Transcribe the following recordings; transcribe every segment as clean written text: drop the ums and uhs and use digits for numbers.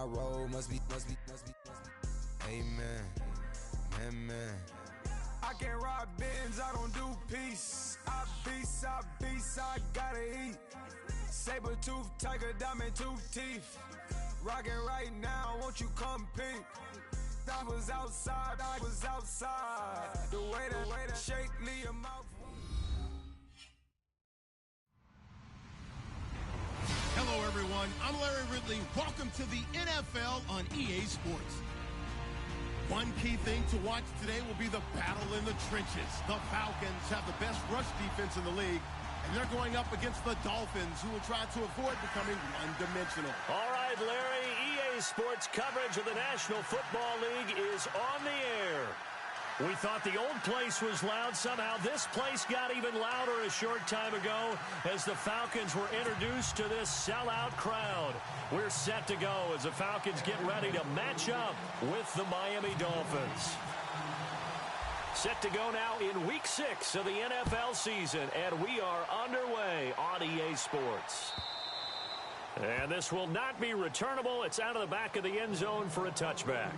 I roll, must be. Amen. Amen. I can't ride Benz, I don't do peace. I beast, I gotta eat. Saber tooth, tiger, diamond tooth teeth. Rockin' right now, won't you come peep? I was outside. The way that shake, leave your mouth. Hello, everyone. I'm Larry Ridley. Welcome to the NFL on EA Sports. One key thing to watch today will be the battle in the trenches. The Falcons have the best rush defense in the league, and they're going up against the Dolphins, who will try to avoid becoming one-dimensional. All right, Larry, EA Sports coverage of the National Football League is on the air. We thought the old place was loud. Somehow this place got even louder a short time ago as the Falcons were introduced to this sellout crowd. We're set to go as the Falcons get ready to match up with the Miami Dolphins. Set to go now in Week 6 of the NFL season, and we are underway on EA Sports. And this will not be returnable. It's out of the back of the end zone for a touchback.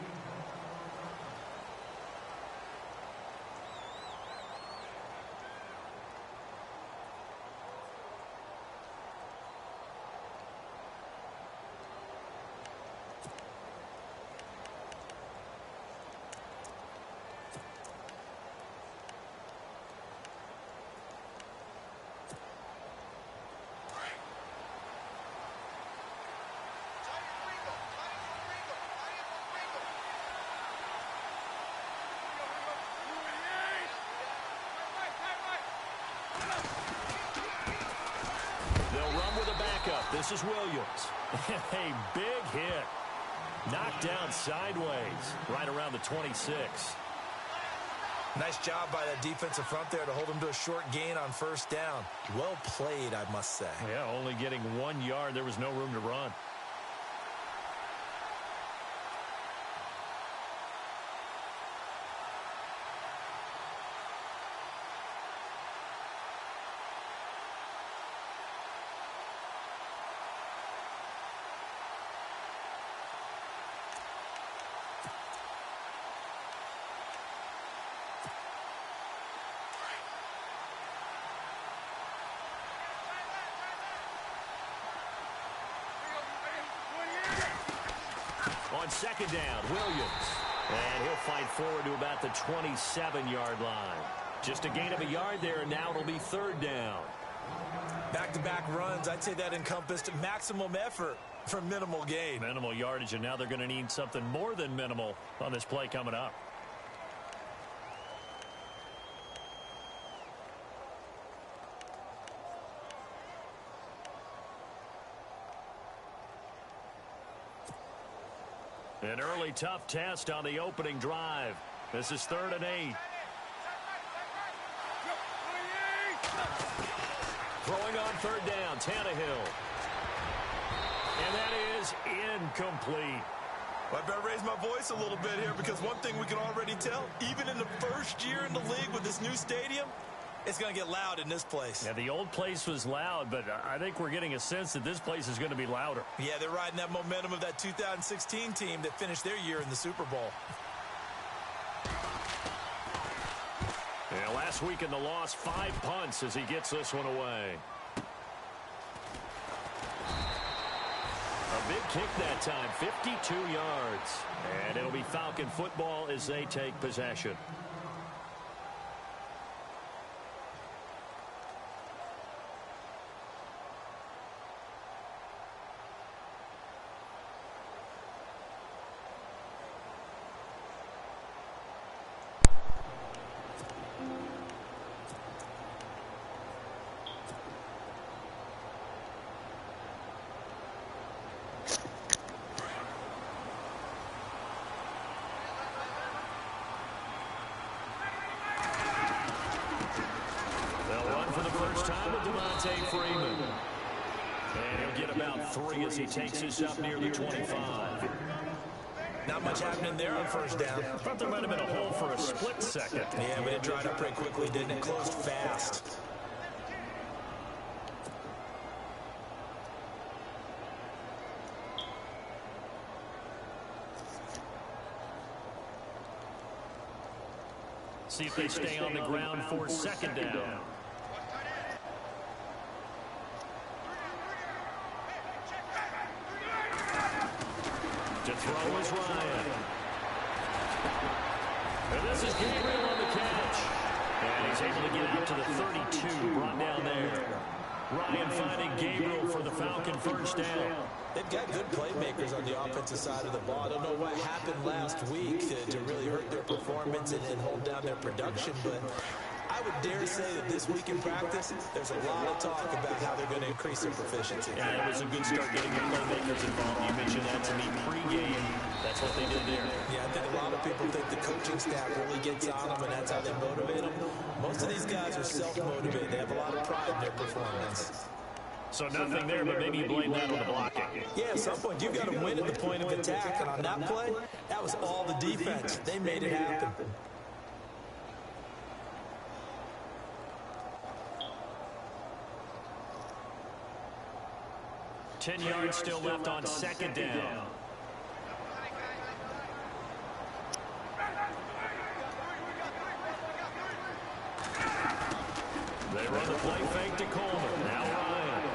This is Williams. A big hit. Knocked down sideways, right around the 26. Nice job by that defensive front there to hold him to a short gain on first down. Well played, I must say. Yeah, only getting 1 yard. There was no room to run. On second down, Williams. And he'll fight forward to about the 27-yard line. Just a gain of a yard there, and now it'll be third down. Back-to-back runs, I'd say that encompassed maximum effort for minimal gain. Minimal yardage, and now they're going to need something more than minimal on this play coming up. An early tough test on the opening drive. This is 3rd and 8. Throwing on third down, Tannehill. And that is incomplete. Well, I better raise my voice a little bit here, because one thing we can already tell, even in the first year in the league with this new stadium, it's going to get loud in this place. Yeah, the old place was loud, but I think we're getting a sense that this place is going to be louder. Yeah, they're riding that momentum of that 2016 team that finished their year in the Super Bowl. Yeah, last week in the loss, 5 punts as he gets this one away. A big kick that time, 52 yards. And it'll be Falcon football as they take possession. As he takes this up near the 25. Not much happening there on first down. I thought there might have been a hole for a split second. Yeah, but it dried up pretty quickly, didn't it? Closed fast. See if they stay on the ground for second down. To throw is Ryan. And this is Gabriel on the catch. And he's able to get out to the 32, brought down there. Ryan finding Gabriel for the Falcon first down. They've got good playmakers on the offensive side of the ball. I don't know what happened last week to really hurt their performance and hold down their production, but I would dare say that this week in practice, there's a lot of talk about how they're going to increase their proficiency. Yeah, it was a good start getting the playmakers involved. You mentioned that to me pregame. That's what they did there. Yeah, I think a lot of people think the coaching staff really gets on them, and that's how they motivate them. Most of these guys are self-motivated. They have a lot of pride in their performance. So nothing there, but maybe you blame that on the blocking. Yeah, at some point, you've got to win at the point of attack, and on that play, that was all the defense. They made it happen. Ten yards still left on second down. They run the play fake to Coleman. Now Ryan.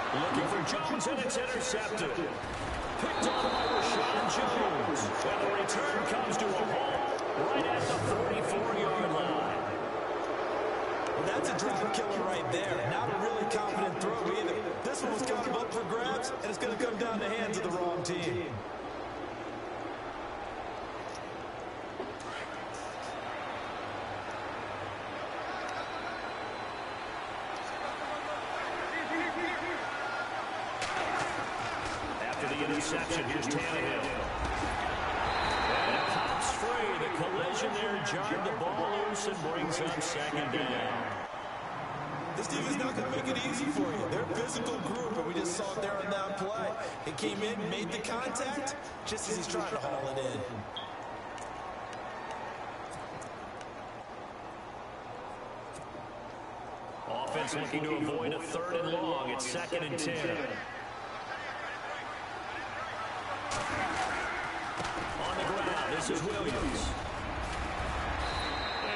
Looking for Jones, and it's intercepted. Picked on by Rashawn Jones. And the return comes to a halt right at the 44-yard line. Well, that's a drive killer right there. Not a really confident throw either. This one was kind of up for grabs, and it's going to come down the hands of the wrong team. After the interception, here's Tannehill. And it pops free. The collision there jarred the ball loose and brings up second down. This team is not going to make it easy for you. They're a physical group, and we just saw it there on that play. It came in, made the contact, just as he's trying to haul it in. Offense looking to avoid a 3rd and long. It's 2nd and 10. On the ground, this is Williams.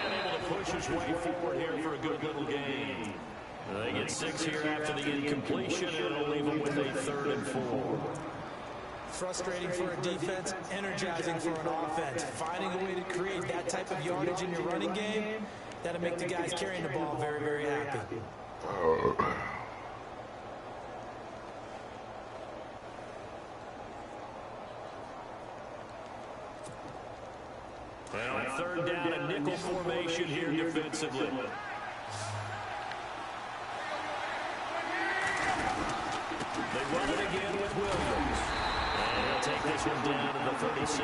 And able to push his way forward here for a good little gain. They get 6 here after the incompletion, and it'll leave them with a 3rd and 4. Frustrating for a defense, energizing for an offense. Finding a way to create that type of yardage in your running game, that'll make the guys carrying the ball very, very happy. And on 3rd down, a nickel formation here defensively. They run it again with Williams. And he'll take this one down to the 36.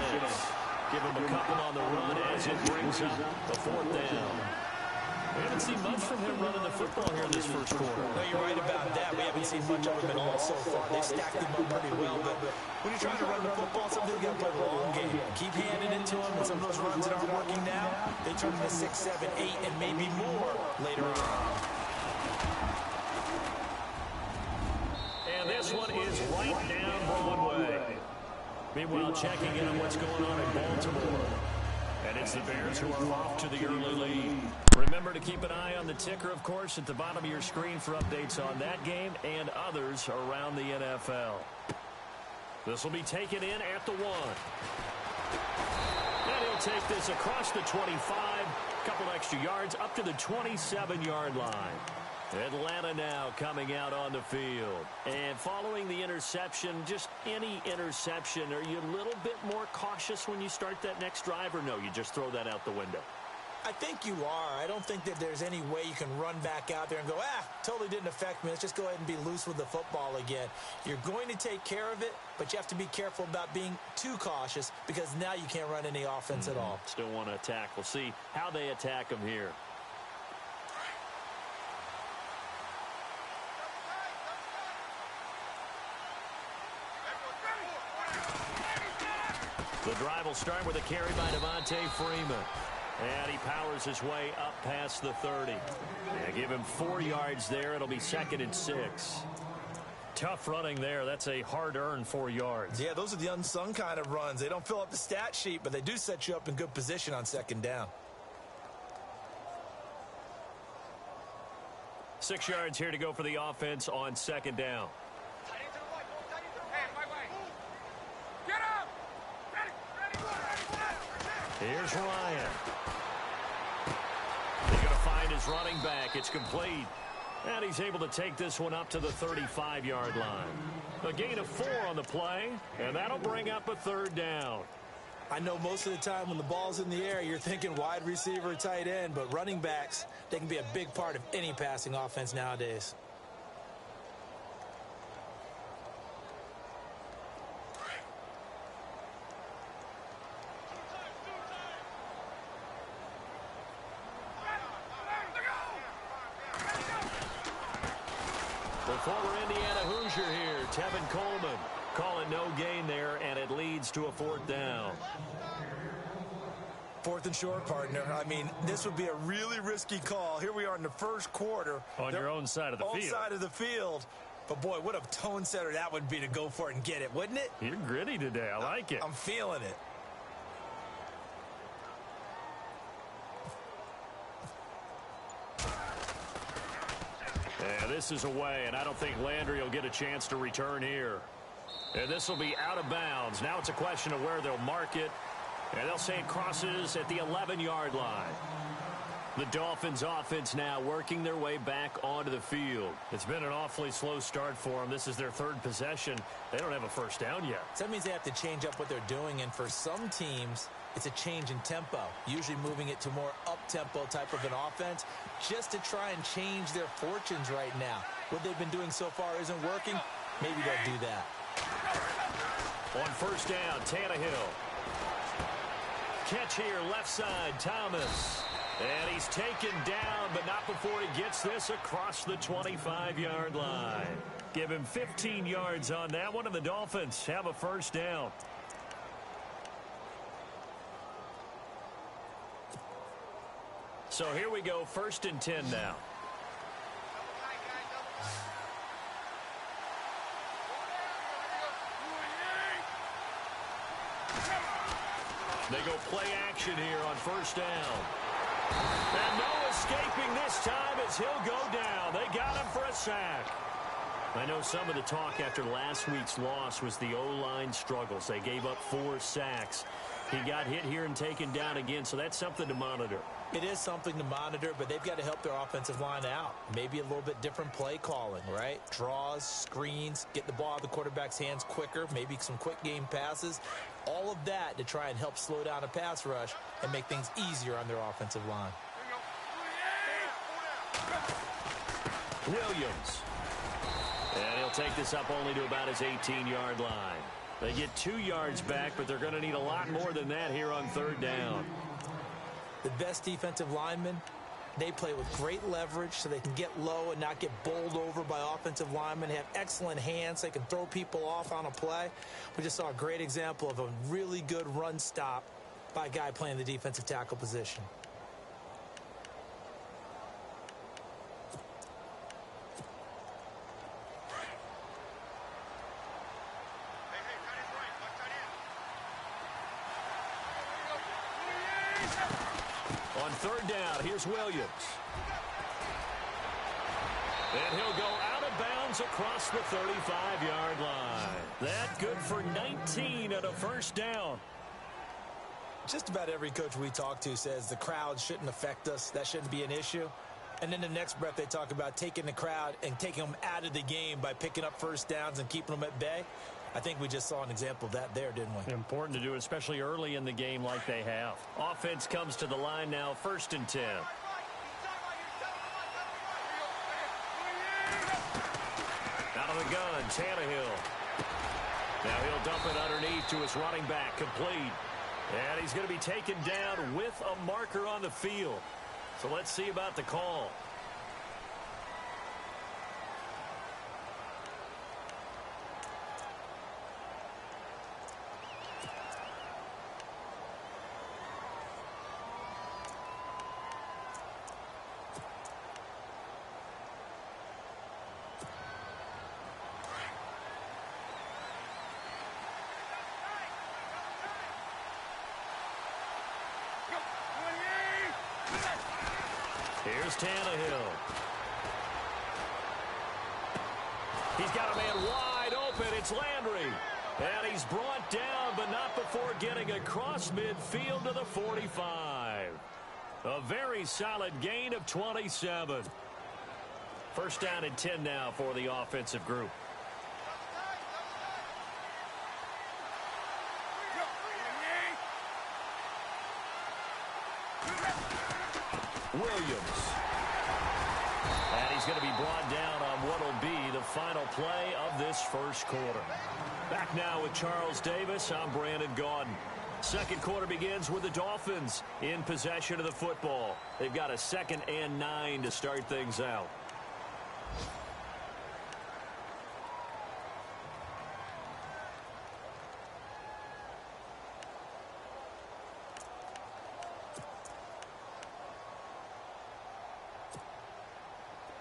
Give him a couple on the run as it brings up the 4th down. We haven't seen much from him running the football here in this first quarter. No, you're right about that. We haven't seen much of him at all so far. They stacked him up pretty well, but when you're trying to run the football, sometimes you got to play the long game. Keep handing it to him, and some of those runs that aren't working now, they turn into 6, 7, 8, and maybe more later on. And this one is right down Broadway. Meanwhile, checking in on what's going on in Baltimore. And it's the Bears who are off to the early lead. Remember to keep an eye on the ticker, of course, at the bottom of your screen for updates on that game and others around the NFL. This will be taken in at the 1. And he'll take this across the 25, a couple extra yards, up to the 27-yard line. Atlanta now coming out on the field. And following the interception, just any interception, are you a little bit more cautious when you start that next drive, or no, you just throw that out the window? I think you are. I don't think that there's any way you can run back out there and go, totally didn't affect me. Let's just go ahead and be loose with the football again. You're going to take care of it, but you have to be careful about being too cautious because now you can't run any offense at all. Still want to attack. We'll see how they attack them here. The drive will start with a carry by Devontae Freeman. And he powers his way up past the 30. Yeah, give him 4 yards there. It'll be 2nd and 6. Tough running there. That's a hard-earned 4 yards. Yeah, those are the unsung kind of runs. They don't fill up the stat sheet, but they do set you up in good position on 2nd down. 6 yards here to go for the offense on second down. Here's Ryan. He's going to find his running back. It's complete. And he's able to take this one up to the 35-yard line. A gain of 4 on the play, and that'll bring up a third down. I know most of the time when the ball's in the air, you're thinking wide receiver, tight end, but running backs, they can be a big part of any passing offense nowadays. The former Indiana Hoosier here, Tevin Coleman, calling no gain there, and it leads to a fourth down. 4th and short, partner. I mean, this would be a really risky call. Here we are in the first quarter. On your own side of the field. Own side of the field. But, boy, what a tone setter that would be to go for it and get it, wouldn't it? You're gritty today. I like it. I'm feeling it. Yeah, this is away, and I don't think Landry will get a chance to return here. And this will be out of bounds. Now it's a question of where they'll mark it. And they'll say it crosses at the 11-yard line. The Dolphins offense now working their way back onto the field. It's been an awfully slow start for them. This is their 3rd possession. They don't have a first down yet. So that means they have to change up what they're doing, and for some teams, it's a change in tempo, usually moving it to more up-tempo type of an offense just to try and change their fortunes right now. What they've been doing so far isn't working. Maybe they'll do that. On first down, Tannehill. Catch here, left side, Thomas. And he's taken down, but not before he gets this across the 25-yard line. Give him 15 yards on that one, and the Dolphins have a first down. So here we go, 1st and 10 now. They go play action here on first down. And no escaping this time as he'll go down. They got him for a sack. I know some of the talk after last week's loss was the O-line struggles. They gave up 4 sacks. He got hit here and taken down again, so that's something to monitor. It is something to monitor, but they've got to help their offensive line out. Maybe a little bit different play calling, right? Draws, screens, get the ball out of the quarterback's hands quicker, maybe some quick game passes. All of that to try and help slow down a pass rush and make things easier on their offensive line. Williams. And he'll take this up only to about his 18-yard line. They get 2 yards back, but they're going to need a lot more than that here on third down. The best defensive linemen, they play with great leverage so they can get low and not get bowled over by offensive linemen. They have excellent hands. They can throw people off on a play. We just saw a great example of a really good run stop by a guy playing the defensive tackle position. On third down, here's Williams. And he'll go out of bounds across the 35-yard line. That good for 19 at a first down. Just about every coach we talk to says the crowd shouldn't affect us. That shouldn't be an issue. And then the next breath they talk about taking the crowd and taking them out of the game by picking up first downs and keeping them at bay. I think we just saw an example of that there, didn't we? Important to do, especially early in the game like they have. Offense comes to the line now, 1st and 10. Out of the gun, Tannehill. Now he'll dump it underneath to his running back, complete. And he's going to be taken down with a marker on the field. So let's see about the call. Here's Tannehill. He's got a man wide open. It's Landry. And he's brought down, but not before getting across midfield to the 45. A very solid gain of 27. First down and 10 now for the offensive group. Williams. And he's going to be brought down on what will be the final play of this first quarter. Back now with Charles Davis. I'm Brandon Gaudin. Second quarter begins with the Dolphins in possession of the football. They've got a 2nd and 9 to start things out.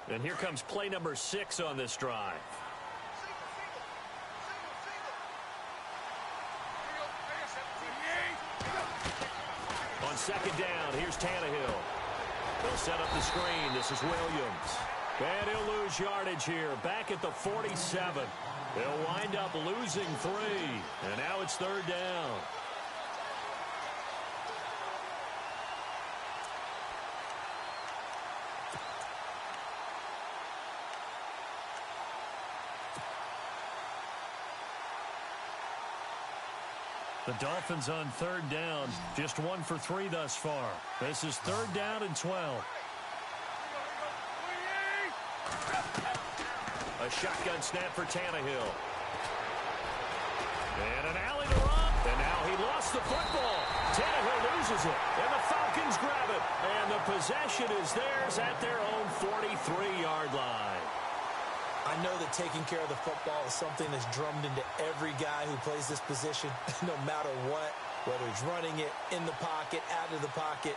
And here comes play number 6 on this drive. On second down, here's Tannehill. They'll set up the screen. This is Williams. And he'll lose yardage here. Back at the 47. They'll wind up losing 3. And now it's 3rd down. The Dolphins on 3rd down, just 1 for 3 thus far. This is 3rd down and 12. A shotgun snap for Tannehill. And an alley to run. And now he lost the football. Tannehill loses it. And the Falcons grab it. And the possession is theirs at their own 43-yard line. I know that taking care of the football is something that's drummed into every guy who plays this position, no matter what, whether he's running it, in the pocket, out of the pocket.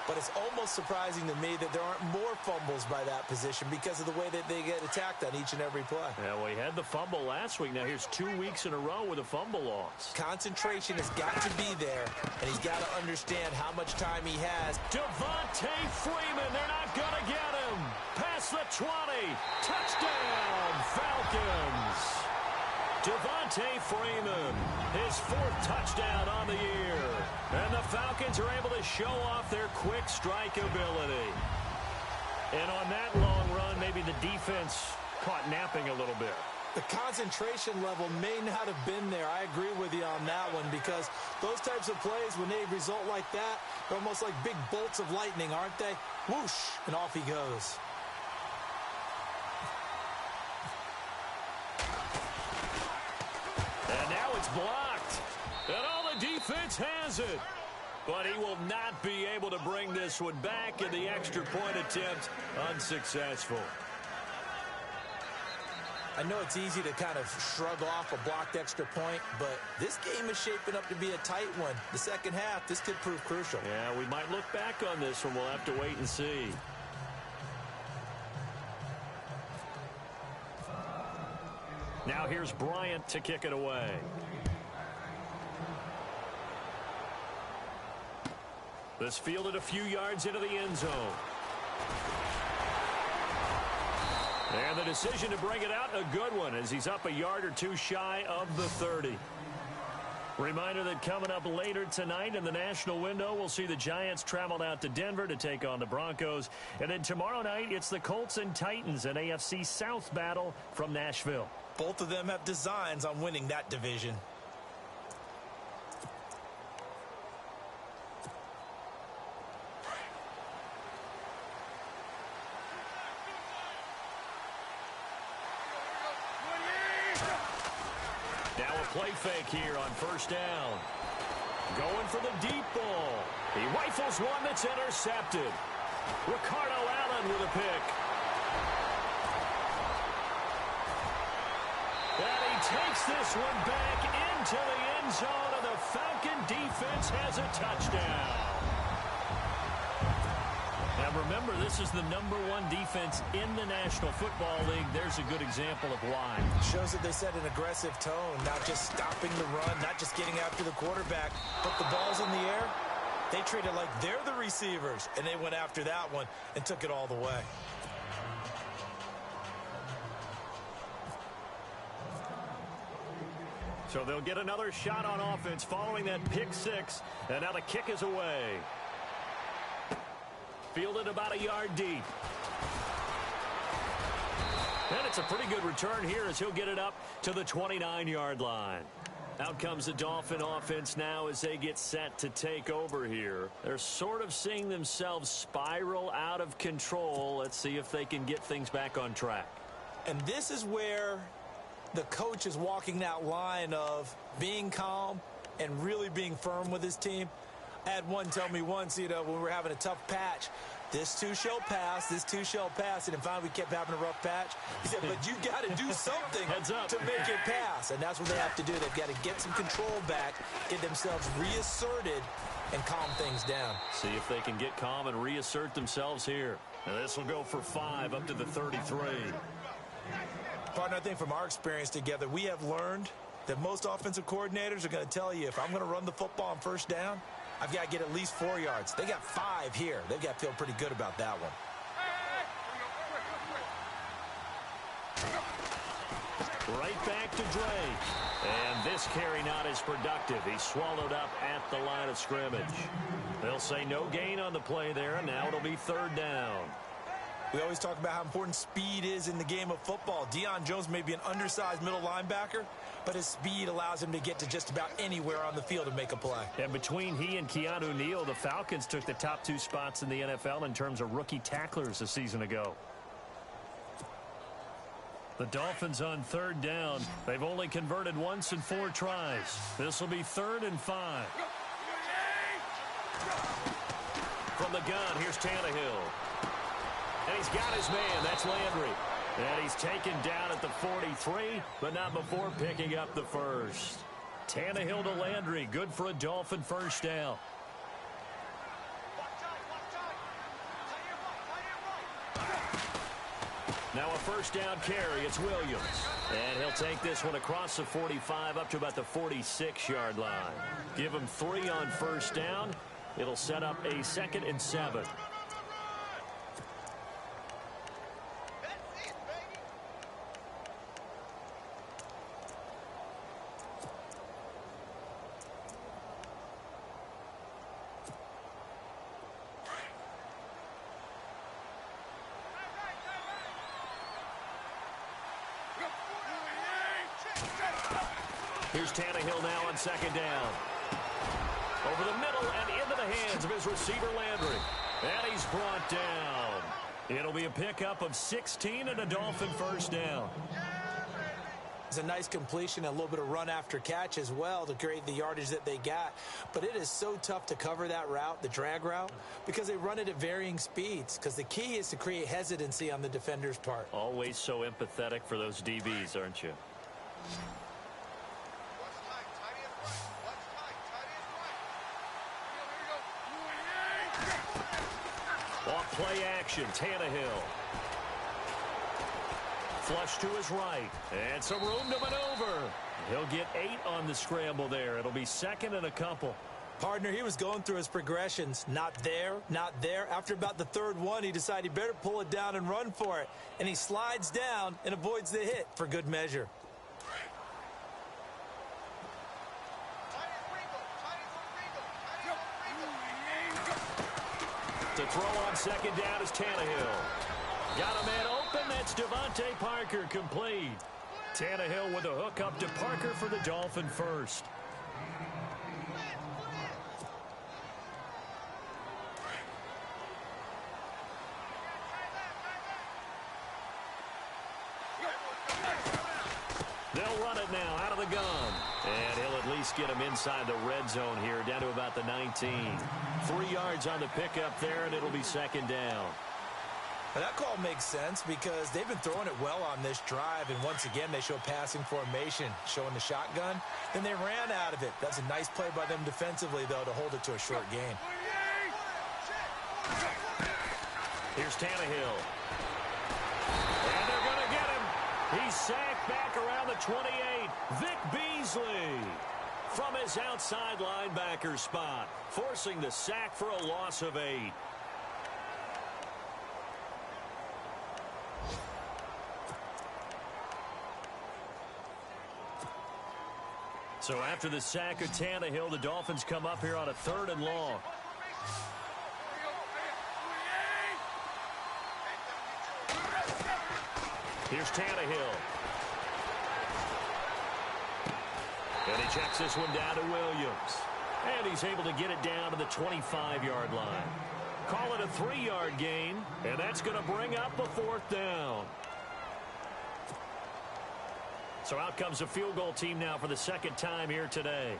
But it's almost surprising to me that there aren't more fumbles by that position because of the way that they get attacked on each and every play. Yeah, we had the fumble last week. Now here's 2 weeks in a row with a fumble loss. Concentration has got to be there, and he's got to understand how much time he has. Devontae Freeman, they're not going to get him. Past the 20. Touchdown, Falcons. Devontae Freeman, his 4th touchdown on the year. And the Falcons are able to show off their quick strike ability. And on that long run, maybe the defense caught napping a little bit. The concentration level may not have been there. I agree with you on that one because those types of plays, when they result like that, they're almost like big bolts of lightning, aren't they? Whoosh, and off he goes. And now it's blocked. And all the defense has it. But he will not be able to bring this one back, and the extra point attempt unsuccessful. I know it's easy to kind of shrug off a blocked extra point, but this game is shaping up to be a tight one. The second half, this could prove crucial. Yeah, we might look back on this one. We'll have to wait and see. Now here's Bryant to kick it away. This fielded a few yards into the end zone. And the decision to bring it out, a good one, as he's up a yard or two shy of the 30. Reminder that coming up later tonight in the national window, we'll see the Giants travel out to Denver to take on the Broncos. And then tomorrow night, it's the Colts and Titans, an AFC South battle from Nashville. Both of them have designs on winning that division. Now a play fake here on first down. Going for the deep ball. He rifles one that's intercepted. Ricardo Allen with a pick. And he takes this one back into the end zone, and the Falcon defense has a touchdown. Now remember, this is the #1 defense in the National Football League. There's a good example of why. Shows that they set an aggressive tone, not just stopping the run, not just getting after the quarterback, but the ball's in the air. They treat it like they're the receivers, and they went after that one and took it all the way. So they'll get another shot on offense following that pick six. And now the kick is away. Fielded about a yard deep. And it's a pretty good return here as he'll get it up to the 29-yard line. Out comes the Dolphin offense now as they get set to take over here. They're sort of seeing themselves spiral out of control. Let's see if they can get things back on track. And this is where the coach is walking that line of being calm and really being firm with his team. I had one tell me once, when we were having a tough patch, this too shall pass, this too shall pass. And finally, we kept having a rough patch. He said, but you got to do something to make it pass. And that's what they have to do. They've got to get some control back, get themselves reasserted, and calm things down. See if they can get calm and reassert themselves here. And this will go for 5 up to the 33. Partner, I think from our experience together, we have learned that most offensive coordinators are going to tell you, if I'm going to run the football on first down, I've got to get at least 4 yards. They got 5 here. They've got to feel pretty good about that one. Right back to Drake. And this carry not as productive. He's swallowed up at the line of scrimmage. They'll say no gain on the play there, and now it'll be 3rd down. We always talk about how important speed is in the game of football. Deion Jones may be an undersized middle linebacker, but his speed allows him to get to just about anywhere on the field and make a play. And between he and Keanu Neal, the Falcons took the top 2 spots in the NFL in terms of rookie tacklers a season ago. The Dolphins on 3rd down. They've only converted once in 4 tries. This will be 3rd and 5. From the gun, here's Tannehill. And he's got his man. That's Landry. And he's taken down at the 43, but not before picking up the first. Tannehill to Landry. Good for a Dolphin first down. Now a first down carry. It's Williams. And he'll take this one across the 45 up to about the 46-yard line. Give him 3 on first down. It'll set up a 2nd and 7. Here's Tannehill now on 2nd down. Over the middle and into the hands of his receiver, Landry. And he's brought down. It'll be a pickup of 16 and a Dolphin first down. It's a nice completion, a little bit of run after catch as well to create the yardage that they got. But it is so tough to cover that route, the drag route, because they run it at varying speeds. Because the key is to create hesitancy on the defender's part. Always so empathetic for those DBs, aren't you? Off play action, Tannehill. Flush to his right. And some room to maneuver. He'll get 8 on the scramble there. It'll be 2nd and a couple. Partner, he was going through his progressions. Not there, not there. After about the 3rd one, he decided he better pull it down and run for it. And he slides down and avoids the hit for good measure. To throw on 2nd down is Tannehill. Got a man open. That's Devontae Parker complete. Tannehill with a hook up to Parker for the Dolphin first. They'll run it now out of the gun. And he'll at least get him inside the red zone here, down to about the 19. 3 yards on the pickup there, and it'll be 2nd down. Now that call makes sense because they've been throwing it well on this drive, and once again they show passing formation, showing the shotgun. Then they ran out of it. That's a nice play by them defensively, though, to hold it to a short gain. Here's Tannehill. And they're going to get him. He's sacked back around the 28. Vic Beasley from his outside linebacker spot, forcing the sack for a loss of 8. So after the sack of Tannehill, the Dolphins come up here on a 3rd and long. Here's Tannehill. And he checks this one down to Williams. And he's able to get it down to the 25-yard line. Call it a 3-yard gain, and that's going to bring up a 4th down. So out comes the field goal team now for the 2nd time here today.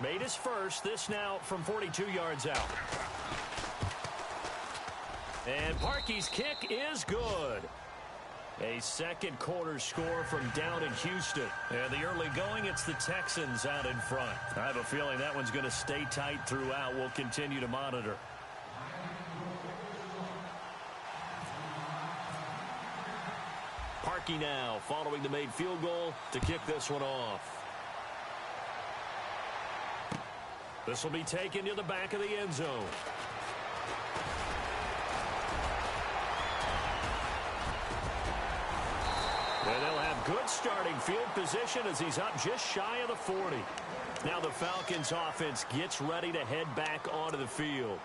Made his first, this now from 42 yards out. And Parkey's kick is good. A 2nd quarter score from down in Houston. And the early going, it's the Texans out in front. I have a feeling that one's going to stay tight throughout. We'll continue to monitor. Parkey now following the made field goal to kick this one off. This will be taken to the back of the end zone. And they'll have good starting field position as he's up just shy of the 40. Now the Falcons offense gets ready to head back onto the field.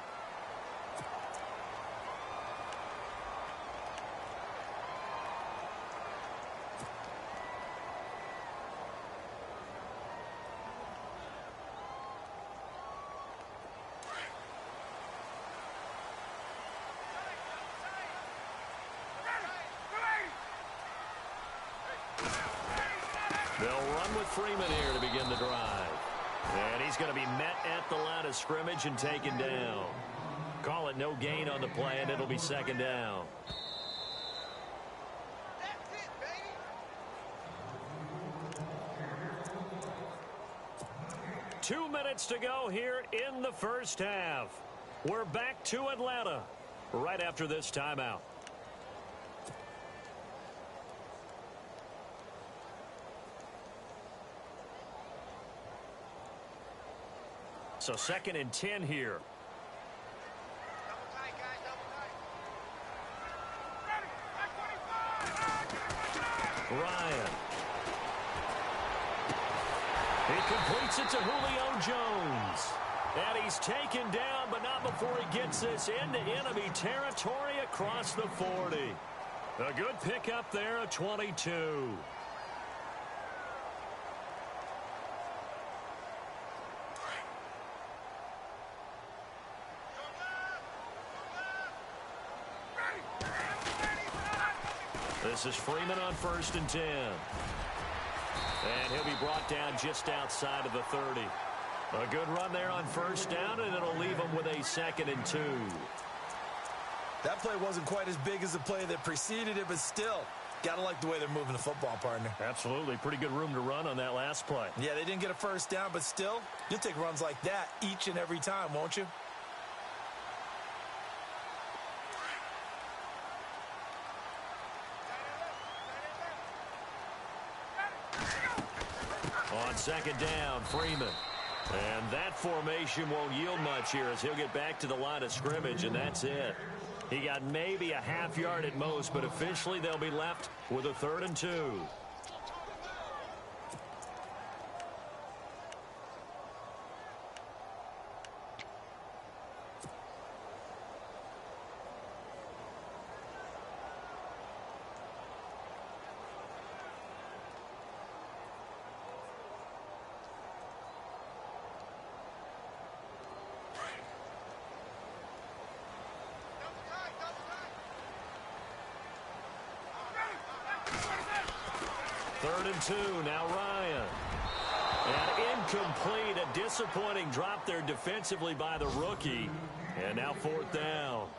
They'll run with Freeman here to begin the drive. And he's going to be met at the line of scrimmage and taken down. Call it no gain on the play, and it'll be 2nd down. That's it, baby. 2 minutes to go here in the first half. We're back to Atlanta right after this timeout. So 2nd and 10 here. Double tight, guys, double tight. Ryan. He completes it to Julio Jones. And he's taken down, but not before he gets this into enemy territory across the 40. A good pickup there, a 22. This is Freeman on 1st and 10. And he'll be brought down just outside of the 30. A good run there on 1st down, and it'll leave him with a 2nd and 2. That play wasn't quite as big as the play that preceded it, but still, got to like the way they're moving the football, partner. Absolutely. Pretty good room to run on that last play. Yeah, they didn't get a 1st down, but still, you'll take runs like that each and every time, won't you? On 2nd down, Freeman. And that formation won't yield much here as he'll get back to the line of scrimmage, and that's it. He got maybe a half yard at most, but officially they'll be left with a 3rd and 2. Third and 2, now Ryan. And incomplete, a disappointing drop there defensively by the rookie. And now 4th down.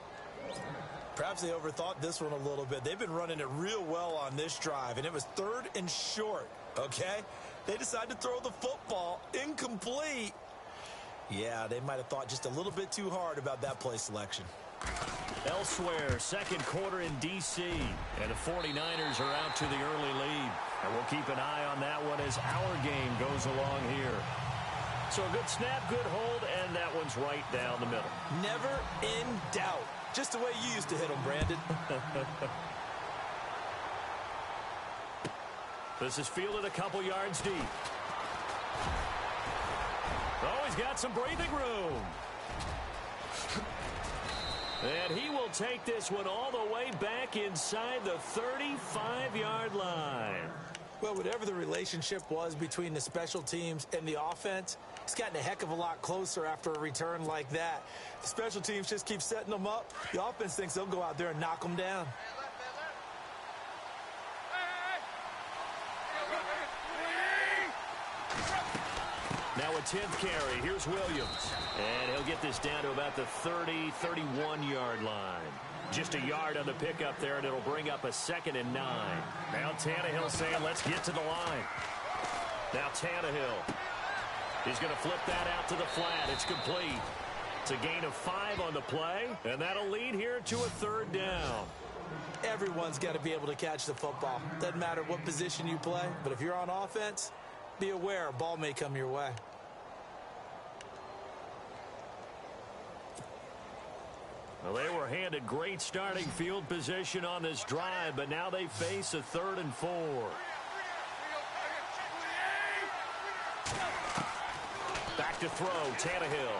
Perhaps they overthought this one a little bit. They've been running it real well on this drive, and it was 3rd and short, okay? They decided to throw the football incomplete. Yeah, they might have thought just a little bit too hard about that play selection. Elsewhere, 2nd quarter in D.C., and the 49ers are out to the early lead. And we'll keep an eye on that one as our game goes along here. So a good snap, good hold, and that one's right down the middle. Never in doubt. Just the way you used to hit them, Brandon. This is fielded a couple yards deep. he's got some breathing room. And he will take this one all the way back inside the 35-yard line. Well, whatever the relationship was between the special teams and the offense, it's gotten a heck of a lot closer after a return like that. The special teams just keep setting them up. The offense thinks they'll go out there and knock them down. Now a 10th carry. Here's Williams. And he'll get this down to about the 30, 31-yard line. Just a yard on the pickup there, and it'll bring up a 2nd and 9. Now Tannehill saying, let's get to the line. Now Tannehill. He's going to flip that out to the flat. It's complete. It's a gain of 5 on the play, and that'll lead here to a 3rd down. Everyone's got to be able to catch the football. Doesn't matter what position you play, but if you're on offense, be aware a ball may come your way. Well, they were handed great starting field position on this drive, but now they face a 3rd and 4. Back to throw, Tannehill.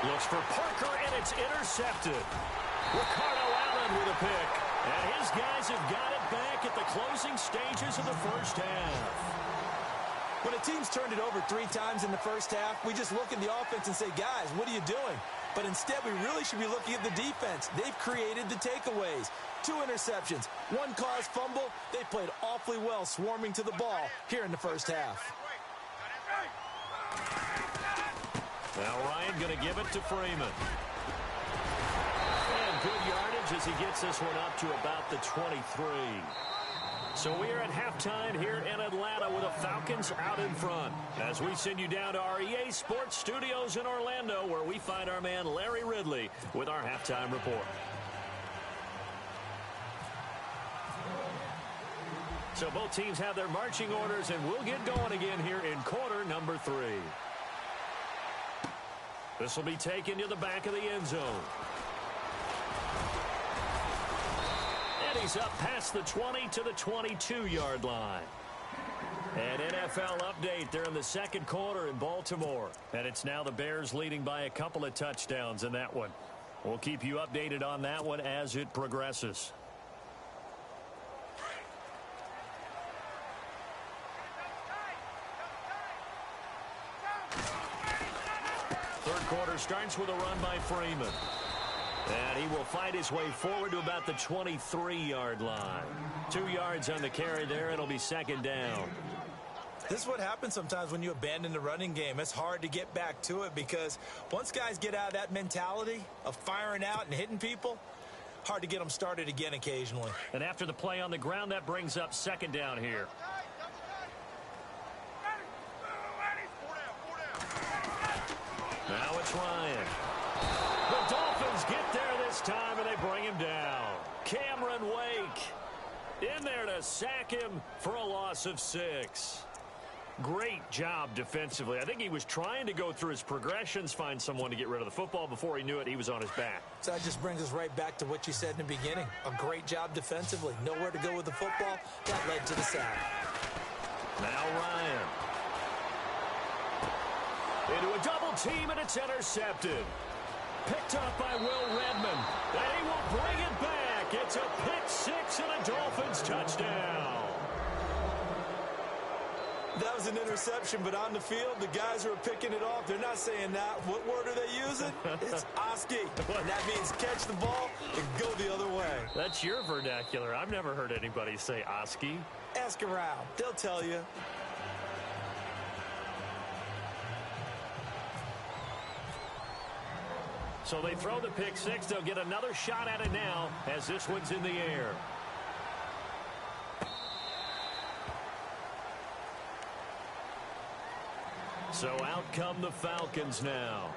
Looks for Parker, and it's intercepted. Ricardo Allen with a pick. And his guys have got it back at the closing stages of the first half. When a team's turned it over 3 times in the first half, we just look at the offense and say, guys, what are you doing? But instead, we really should be looking at the defense. They've created the takeaways. 2 interceptions, 1 caused fumble. They played awfully well swarming to the ball here in the first half. Now Ryan going to give it to Freeman. And good yardage as he gets this one up to about the 23. So we are at halftime here in Atlanta with the Falcons out in front. As we send you down to our EA Sports Studios in Orlando, where we find our man Larry Ridley with our halftime report. So both teams have their marching orders, and we'll get going again here in quarter number 3. This will be taken to the back of the end zone. And he's up past the 20 to the 22-yard line. An NFL update there in the second quarter in Baltimore. And it's now the Bears leading by a couple of touchdowns in that one. We'll keep you updated on that one as it progresses. Third quarter starts with a run by Freeman. And he will fight his way forward to about the 23-yard line. 2 yards on the carry there. It'll be 2nd down. This is what happens sometimes when you abandon the running game. It's hard to get back to it because once guys get out of that mentality of firing out and hitting people, hard to get them started again occasionally. And after the play on the ground, that brings up 2nd down here. Now it's Ryan. The Dolphins get there this time, and they bring him down. Cameron Wake in there to sack him for a loss of 6. Great job defensively. I think he was trying to go through his progressions, find someone to get rid of the football. Before he knew it, he was on his back. So that just brings us right back to what you said in the beginning. A great job defensively. Nowhere to go with the football. That led to the sack. Now Ryan. Into a double team, and it's intercepted. Picked up by Will Redmond. And he will bring it back. It's a pick 6 and a Dolphins touchdown. That was an interception, but on the field, the guys who are picking it off, they're not saying that. What word are they using? It's Oski. And that means catch the ball and go the other way. That's your vernacular. I've never heard anybody say Oski. Ask around. They'll tell you. So they throw the pick 6. They'll get another shot at it now as this one's in the air. So out come the Falcons now.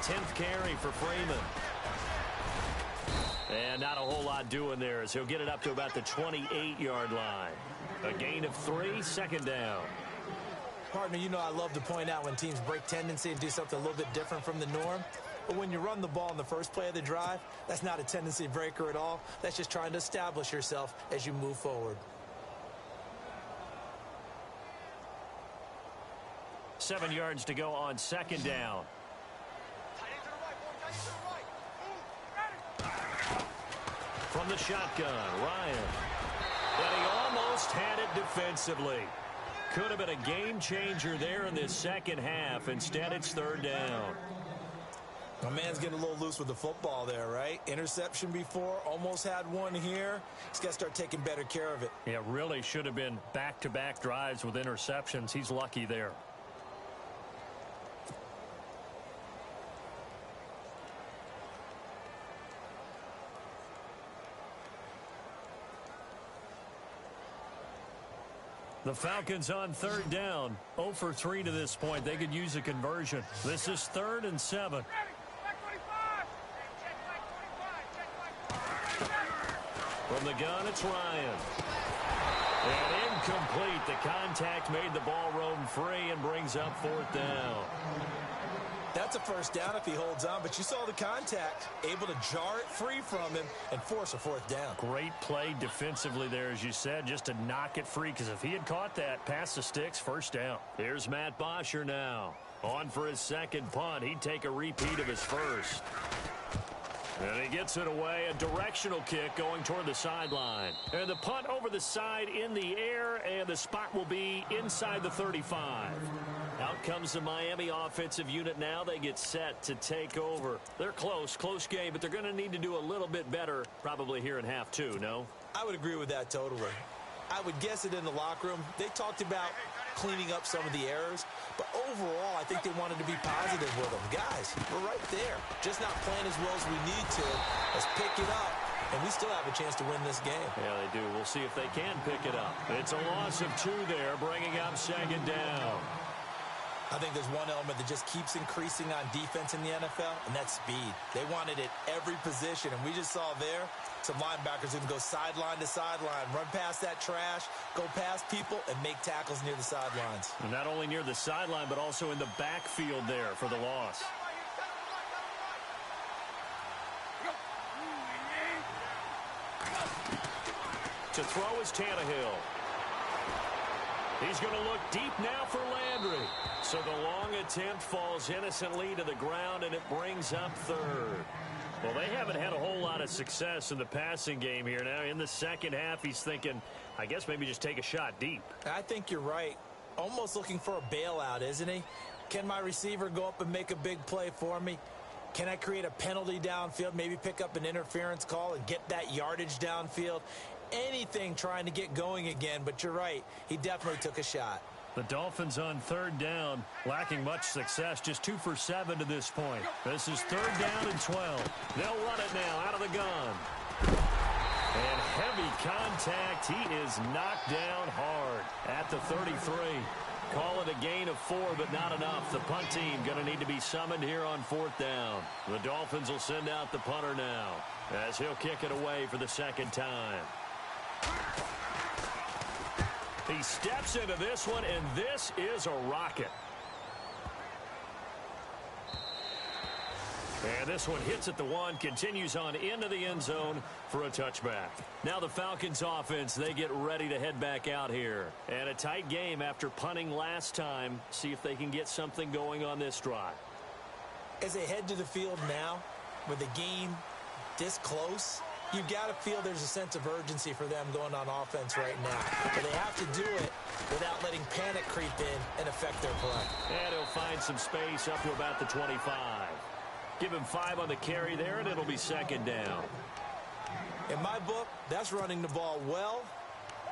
10th carry for Freeman. And not a whole lot doing there as he'll get it up to about the 28-yard line. A gain of 3, second down. Partner, you know I love to point out when teams break tendency and do something a little bit different from the norm. But when you run the ball in the first play of the drive, that's not a tendency breaker at all. That's just trying to establish yourself as you move forward. 7 yards to go on second down. From the shotgun, Ryan. And he almost had it defensively. Could have been a game changer there in this second half. Instead, it's third down. My man's getting a little loose with the football there, right? Interception before, almost had one here. He's got to start taking better care of it. Yeah, really should have been back-to-back drives with interceptions. He's lucky there. The Falcons on third down. 0 for 3 to this point. They could use a conversion. This is 3rd and 7. From the gun, it's Ryan. And incomplete. The contact made the ball roam free and brings up 4th down. That's a first down if he holds on, but you saw the contact, able to jar it free from him and force a 4th down. Great play defensively there, as you said, just to knock it free, because if he had caught that, past the sticks, first down. Here's Matt Bosher now. On for his second punt. He'd take a repeat of his first. And he gets it away. A directional kick going toward the sideline. And the punt over the side in the air, and the spot will be inside the 35. Out comes the Miami offensive unit now. They get set to take over. They're close game, but they're going to need to do a little bit better probably here in half 2, no? I would agree with that totally. I would guess it in the locker room. They talked about cleaning up some of the errors, but overall, I think they wanted to be positive with them. Guys, we're right there. Just not playing as well as we need to. Let's pick it up, and we still have a chance to win this game. Yeah, they do. We'll see if they can pick it up. It's a loss of 2 there, bringing up second down. I think there's one element that just keeps increasing on defense in the NFL, and that's speed. They want it at every position, and we just saw there some linebackers who can go sideline to sideline, run past that trash, go past people, and make tackles near the sidelines. And not only near the sideline, but also in the backfield there for the loss. To throw is Tannehill. He's going to look deep now for Landry. So the long attempt falls innocently to the ground, and it brings up 3rd. Well, they haven't had a whole lot of success in the passing game here. Now, in the second half, he's thinking, I guess maybe just take a shot deep. I think you're right. Almost looking for a bailout, isn't he? Can my receiver go up and make a big play for me? Can I create a penalty downfield, maybe pick up an interference call and get that yardage downfield? Anything trying to get going again, but you're right. He definitely took a shot. The Dolphins on third down, lacking much success, just 2 for 7 to this point. This is 3rd down and 12. They'll run it now out of the gun. And heavy contact. He is knocked down hard at the 33. Call it a gain of 4, but not enough. The punt team going to need to be summoned here on 4th down. The Dolphins will send out the punter now as he'll kick it away for the second time. He steps into this one, and this is a rocket. And this one hits at the 1, continues on into the end zone for a touchback. Now the Falcons offense, they get ready to head back out here. And a tight game after punting last time. See if they can get something going on this drive. As they head to the field now, with the game this close, you've got to feel there's a sense of urgency for them going on offense right now. But they have to do it without letting panic creep in and affect their play. And he'll find some space up to about the 25. Give him 5 on the carry there, and it'll be second down. In my book, that's running the ball well,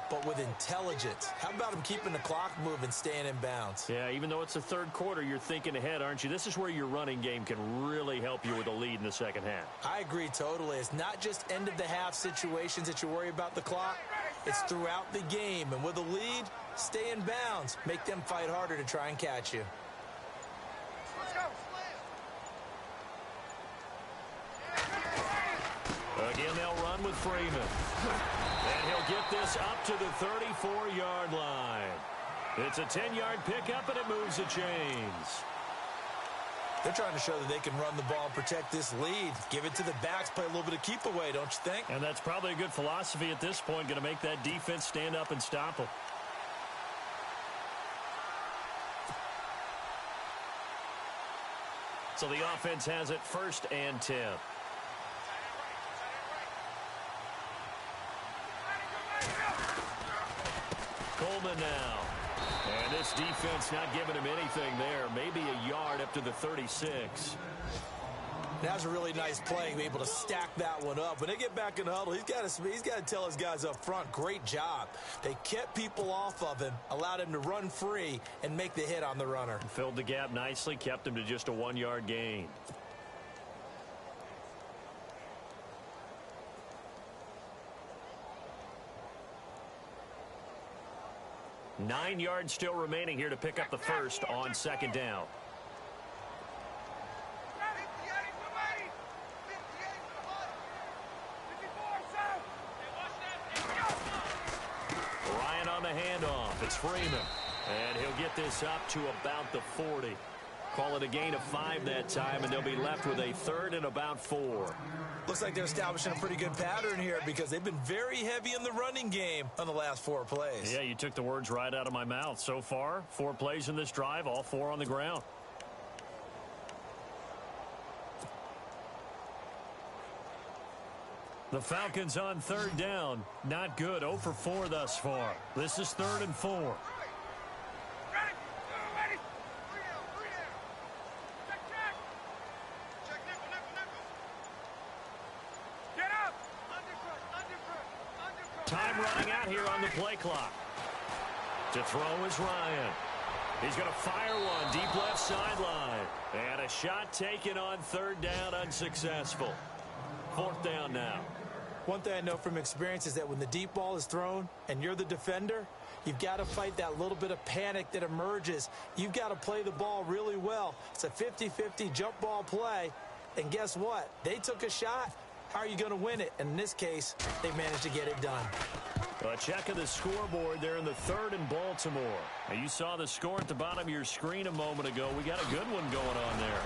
but with intelligence. How about him keeping the clock moving, staying in bounds? Yeah, even though it's the third quarter, you're thinking ahead, aren't you? This is where your running game can really help you with a lead in the second half. I agree totally. It's not just end-of-the-half situations that you worry about the clock. It's throughout the game. And with a lead, stay in bounds. Make them fight harder to try and catch you. Let's go. Freeman. And he'll get this up to the 34-yard line. It's a 10-yard pickup, and it moves the chains. They're trying to show that they can run the ball and protect this lead. Give it to the backs, play a little bit of keep away, don't you think? And that's probably a good philosophy at this point, going to make that defense stand up and stop them. So the offense has it 1st and 10. Coleman now. And this defense not giving him anything there. Maybe a yard up to the 36. That's a really nice play, be able to stack that one up. When they get back in the huddle, he's got to tell his guys up front, great job. They kept people off of him, allowed him to run free and make the hit on the runner. Filled the gap nicely, kept him to just a 1-yard gain. Nine yards still remaining here to pick up the first on 2nd down. Ryan on the handoff. It's Freeman. And he'll get this up to about the 40. Call it a gain of 5 that time, and they'll be left with a 3rd and about 4. Looks like they're establishing a pretty good pattern here because they've been very heavy in the running game on the last 4 plays. Yeah, you took the words right out of my mouth. So far, 4 plays in this drive, all 4 on the ground. The Falcons on 3rd down. Not good. 0 for 4 thus far. This is 3rd and 4. Time running out here on the play clock. To throw is Ryan. He's going to fire one deep left sideline. And a shot taken on 3rd down, unsuccessful. 4th down now. One thing I know from experience is that when the deep ball is thrown and you're the defender, you've got to fight that little bit of panic that emerges. You've got to play the ball really well. It's a 50-50 jump ball play. And guess what? They took a shot. How are you going to win it? And in this case, they managed to get it done. A check of the scoreboard there in the 3rd in Baltimore. Now, you saw the score at the bottom of your screen a moment ago. We got a good one going on there.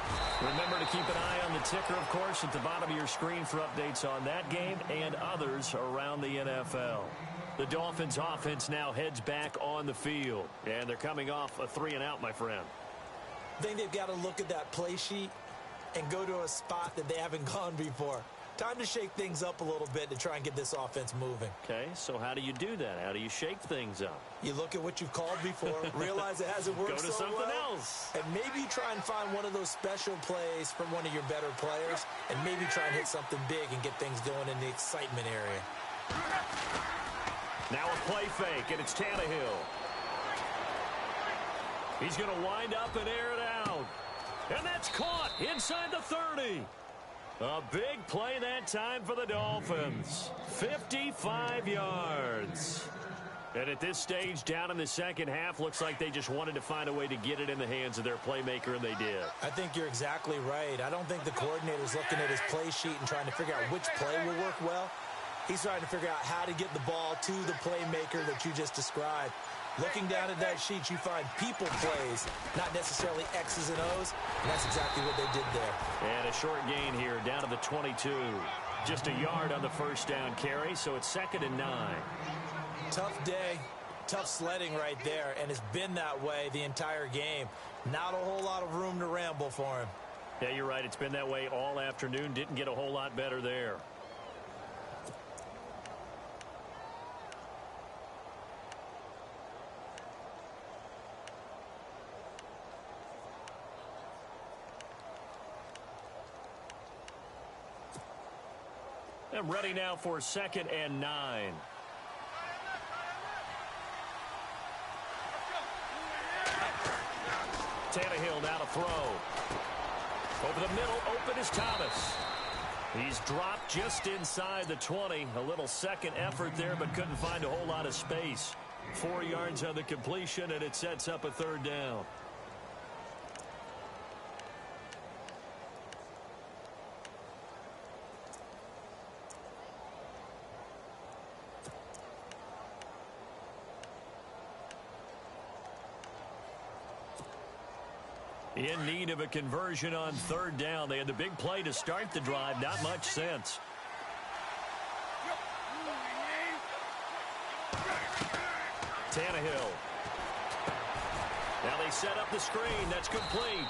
Remember to keep an eye on the ticker, of course, at the bottom of your screen for updates on that game and others around the NFL. The Dolphins offense now heads back on the field, and they're coming off a 3-and-out, my friend. I think they've got to look at that play sheet and go to a spot that they haven't gone before. Time to shake things up a little bit to try and get this offense moving. Okay, so how do you do that? How do you shake things up? You look at what you've called before, realize it hasn't worked so well. Go to something else. And maybe try and find one of those special plays from one of your better players, and maybe try and hit something big and get things going in the excitement area. Now a play fake, and it's Tannehill. He's going to wind up and air it out. And that's caught inside the 30. A big play that time for the Dolphins. 55 yards. And at this stage, down in the second half, looks like they just wanted to find a way to get it in the hands of their playmaker, and they did. I think you're exactly right. I don't think the coordinator's looking at his play sheet and trying to figure out which play will work well. He's trying to figure out how to get the ball to the playmaker that you just described. Looking down at that sheet, you find people plays, not necessarily X's and O's, and that's exactly what they did there. And a short gain here, down to the 22. Just a yard on the 1st down carry, so it's 2nd and 9. Tough day, tough sledding right there, and it's been that way the entire game. Not a whole lot of room to ramble for him. Yeah, you're right. It's been that way all afternoon. Didn't get a whole lot better there. And ready now for 2nd and 9. Tannehill now to throw. Over the middle, open is Thomas. He's dropped just inside the 20. A little second effort there, but couldn't find a whole lot of space. 4 yards on the completion, and it sets up a 3rd down. In need of a conversion on third down. They had the big play to start the drive. Not much sense. Tannehill. Now they set up the screen. That's complete.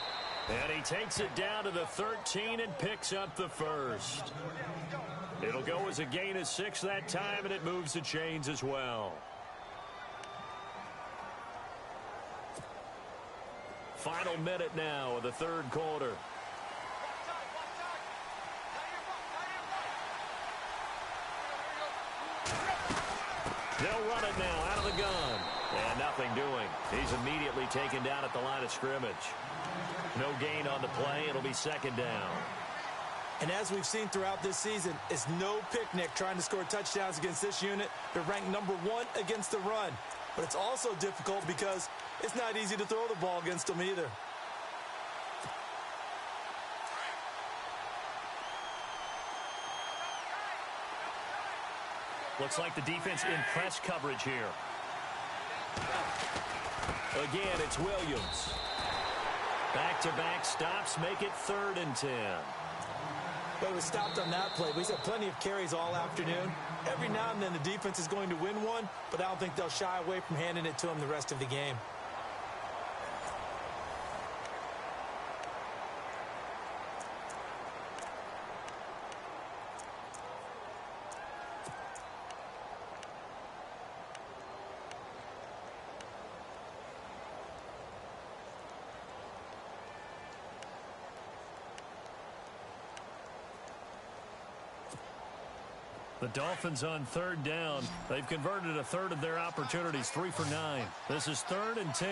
And he takes it down to the 13 and picks up the first. It'll go as a gain of 6 that time, and it moves the chains as well. Final minute now of the third quarter. They'll run it now out of the gun. And nothing doing. He's immediately taken down at the line of scrimmage. No gain on the play. It'll be second down. And as we've seen throughout this season, it's no picnic trying to score touchdowns against this unit. They're ranked number 1 against the run. But it's also difficult because it's not easy to throw the ball against them either. Looks like the defense in press coverage here. Again, it's Williams. Back-to-back stops make it 3rd and 10. Well, he was stopped on that play, but he's had plenty of carries all afternoon. Every now and then the defense is going to win one, but I don't think they'll shy away from handing it to him the rest of the game. The Dolphins on 3rd down. They've converted a third of their opportunities, 3 for 9. This is 3rd and 10.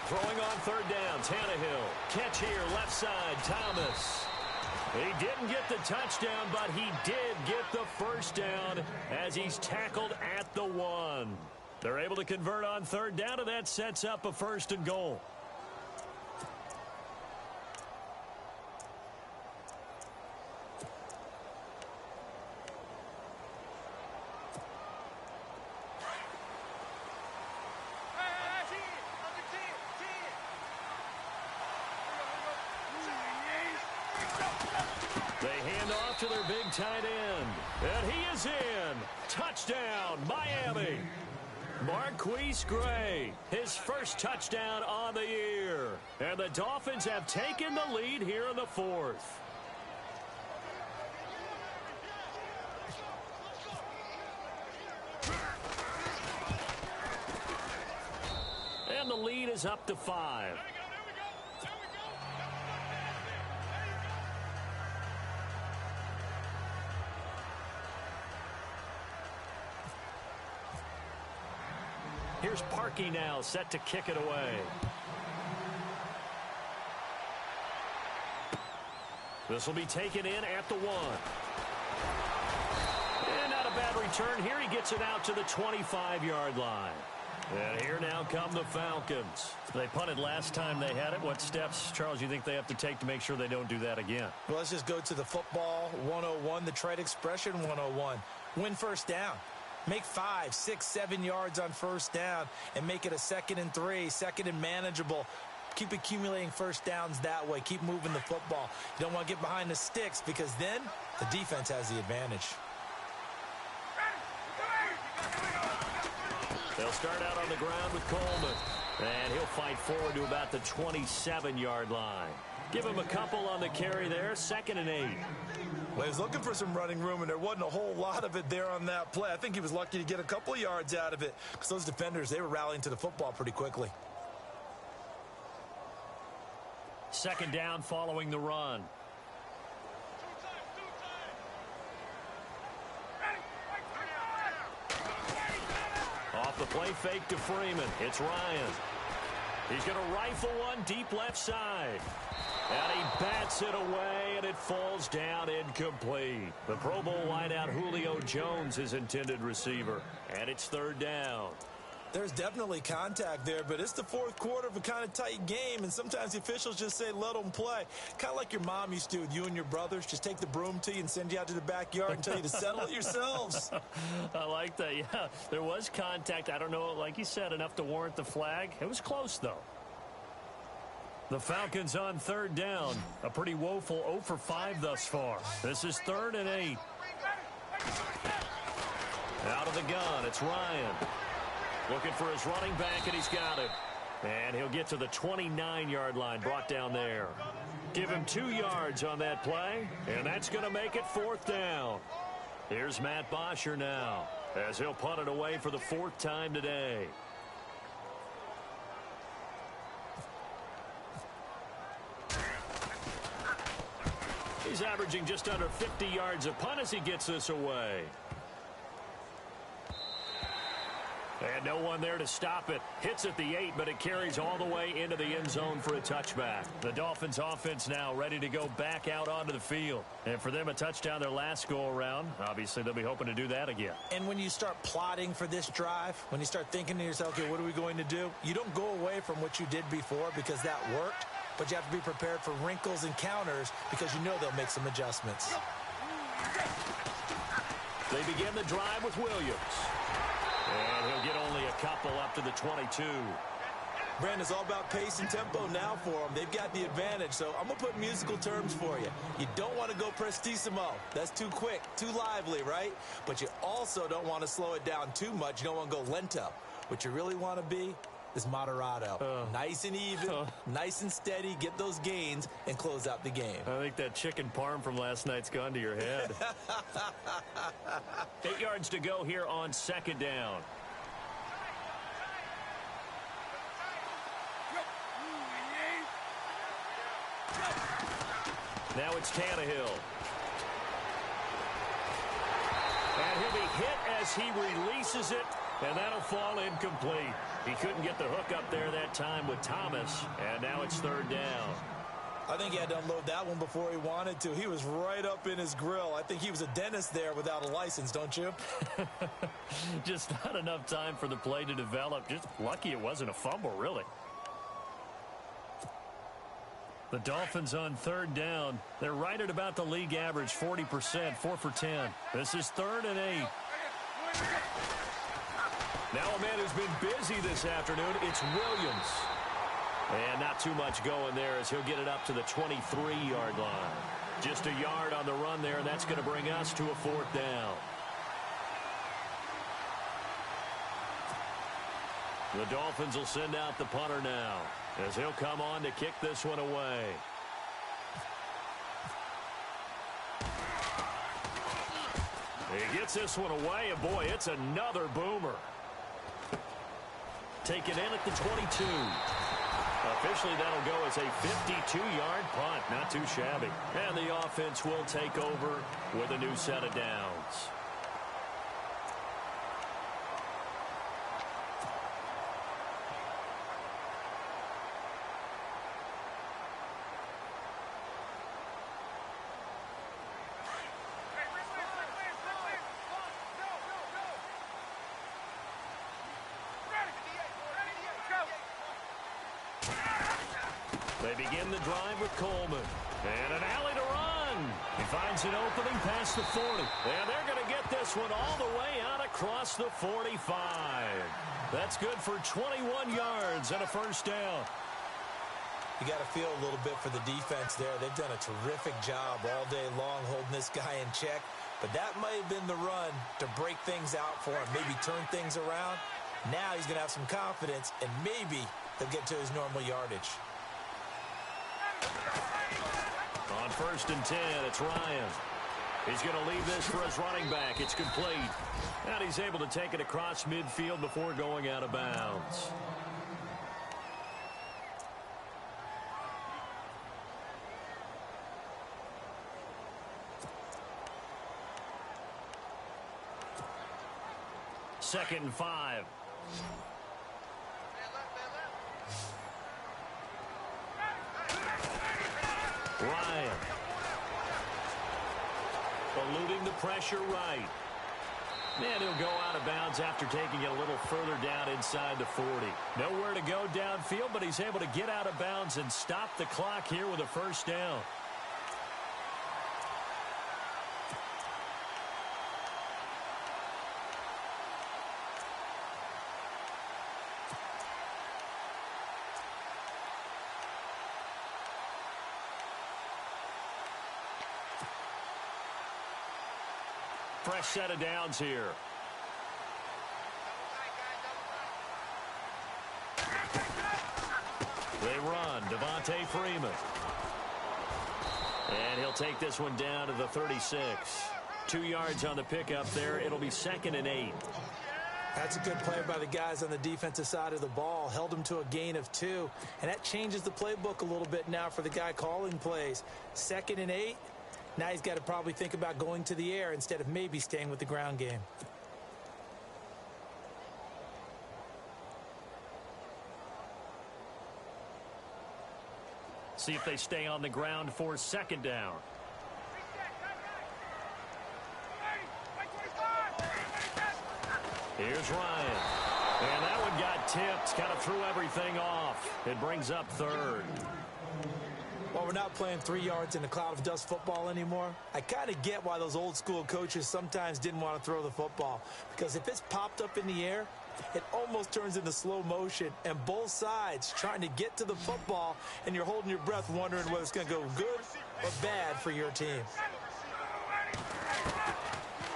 Throwing on 3rd down, Tannehill. Catch here, left side, Thomas. He didn't get the touchdown, but he did get the first down as he's tackled at the 1. They're able to convert on 3rd down, and that sets up a 1st and goal. To their big tight end. And he is in. Touchdown, Miami. Marquise Gray, his first touchdown on the year. And the Dolphins have taken the lead here in the 4th. And the lead is up to 5. Here's Parkey now, set to kick it away. This will be taken in at the 1. And not a bad return here. He gets it out to the 25-yard line. And here now come the Falcons. They punted last time they had it. What steps, Charles, you think they have to take to make sure they don't do that again? Well, let's just go to the football 101, the trade expression 101. Win first down. Make 5, 6, 7 yards on first down and make it a 2nd and 3, 2nd and manageable. Keep accumulating first downs that way. Keep moving the football. You don't want to get behind the sticks because then the defense has the advantage. They'll start out on the ground with Coleman. And he'll fight forward to about the 27-yard line. Give him a couple on the carry there, 2nd and 8. Well, he was looking for some running room, and there wasn't a whole lot of it there on that play. I think he was lucky to get a couple yards out of it because those defenders, they were rallying to the football pretty quickly. 2nd down following the run. Off the play fake to Freeman. It's Ryan. He's going to rifle one deep left side. And he bats it away, and it falls down incomplete. The Pro Bowl wideout Julio Jones is intended receiver. And it's 3rd down. There's definitely contact there, but it's the fourth quarter of a kind of tight game, and sometimes the officials just say, let them play. Kind of like your mom used to with you and your brothers. Just take the broom to you and send you out to the backyard and tell you to settle it yourselves. I like that. Yeah, there was contact. I don't know, like you said, enough to warrant the flag. It was close, though. The Falcons on third down. A pretty woeful 0 for 5 thus far. This is 3rd and 8. Out of the gun, it's Ryan. Looking for his running back, and he's got it. And he'll get to the 29-yard line, brought down there. Give him 2 yards on that play, and that's going to make it 4th down. Here's Matt Bosher now, as he'll punt it away for the 4th time today. He's averaging just under 50 yards a punt as he gets this away. And no one there to stop it. Hits at the 8, but it carries all the way into the end zone for a touchback. The Dolphins offense now ready to go back out onto the field. And for them, a touchdown their last go-around. Obviously, they'll be hoping to do that again. And when you start plotting for this drive, when you start thinking to yourself, okay, what are we going to do? You don't go away from what you did before because that worked, but you have to be prepared for wrinkles and counters because you know they'll make some adjustments. They begin the drive with Williams. And he'll get only a couple up to the 22. Brandon, it's all about pace and tempo now for them. They've got the advantage, so I'm going to put musical terms for you. You don't want to go prestissimo. That's too quick, too lively, right? But you also don't want to slow it down too much. You don't want to go lento. What you really want to be is moderato. Nice and even, nice and steady, get those gains, and close out the game. I think that chicken parm from last night's gone to your head. 8 yards to go here on 2nd down. Now it's Tannehill. And he'll be hit as he releases it, and that'll fall incomplete. He couldn't get the hook up there that time with Thomas, and now it's 3rd down. I think he had to unload that one before he wanted to. He was right up in his grill. I think he was a dentist there without a license, don't you? Just not enough time for the play to develop. Just lucky it wasn't a fumble, really. The Dolphins on 3rd down. They're right at about the league average, 40%, 4 for 10. This is 3rd and 8. Now a man who's been busy this afternoon, it's Williams. And not too much going there as he'll get it up to the 23-yard line. Just a yard on the run there, and that's going to bring us to a 4th down. The Dolphins will send out the punter now as he'll come on to kick this one away. He gets this one away, and boy, it's another boomer. Taken in at the 22. Officially, that'll go as a 52-yard punt. Not too shabby. And the offense will take over with a new set of downs. They begin the drive with Coleman. And an alley to run. He finds an opening past the 40. And they're going to get this one all the way out across the 45. That's good for 21 yards and a 1st down. You got to feel a little bit for the defense there. They've done a terrific job all day long holding this guy in check. But that might have been the run to break things out for him, maybe turn things around. Now he's going to have some confidence, and maybe he'll get to his normal yardage. On 1st and 10, it's Ryan. He's going to leave this for his running back. It's complete. And he's able to take it across midfield before going out of bounds. Second and 5. Ryan. Eluding the pressure right. And he'll go out of bounds after taking it a little further down inside the 40. Nowhere to go downfield, but he's able to get out of bounds and stop the clock here with a first down. Fresh set of downs here. They run. Devontae Freeman. And he'll take this one down to the 36. 2 yards on the pickup there. It'll be 2nd and 8. That's a good play by the guys on the defensive side of the ball. Held him to a gain of 2. And that changes the playbook a little bit now for the guy calling plays. 2nd and 8. Now he's got to probably think about going to the air instead of maybe staying with the ground game. See if they stay on the ground for 2nd down. Here's Ryan. And that one got tipped. Kind of threw everything off. It brings up 3rd. Well, we're not playing 3 yards in a cloud of dust football anymore. I kind of get why those old school coaches sometimes didn't want to throw the football. Because if it's popped up in the air, it almost turns into slow motion. And both sides trying to get to the football, and you're holding your breath wondering whether it's going to go good or bad for your team.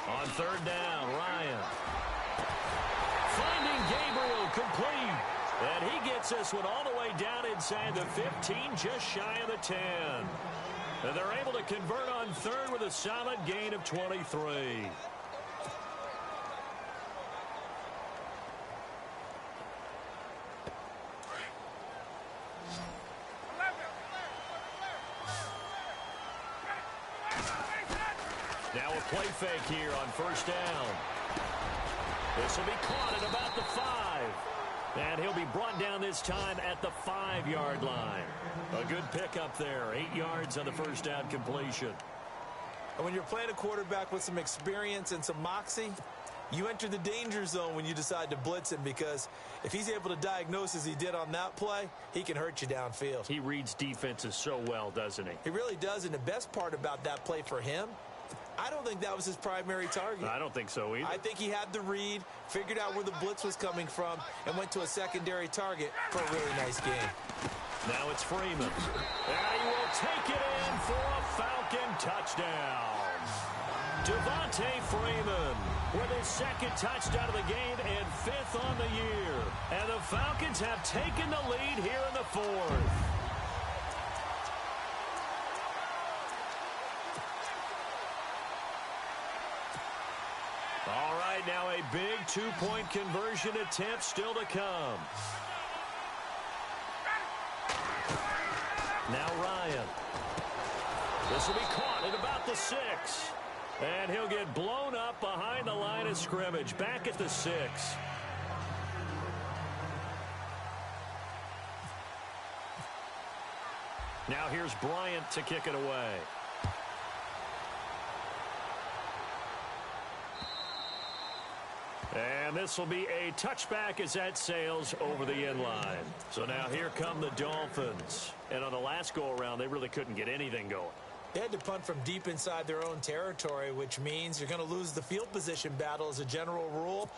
On 3rd down, Ryan. Finding Gabriel complete. And he gets this one all the way down inside the 15, just shy of the 10. And they're able to convert on 3rd with a solid gain of 23. Now a play fake here on 1st down. This will be caught at about the 5. And he'll be brought down this time at the 5-yard line. A good pickup there. 8 yards on the 1st down completion. And when you're playing a quarterback with some experience and some moxie, you enter the danger zone when you decide to blitz him, because if he's able to diagnose as he did on that play, he can hurt you downfield. He reads defenses so well, doesn't he? He really does, and the best part about that play for him, I don't think that was his primary target. I don't think so either. I think he had the read, figured out where the blitz was coming from, and went to a secondary target for a really nice game. Now it's Freeman. And he will take it in for a Falcon touchdown. Devontae Freeman with his 2nd touchdown of the game and 5th on the year. And the Falcons have taken the lead here in the 4th. All right, now a big 2-point conversion attempt still to come. Now Ryan. This will be caught at about the 6. And he'll get blown up behind the line of scrimmage. Back at the 6. Now here's Bryant to kick it away. And this will be a touchback as that sails over the end line. So now here come the Dolphins. And on the last go-around, they really couldn't get anything going. They had to punt from deep inside their own territory, which means you're going to lose the field position battle as a general rule.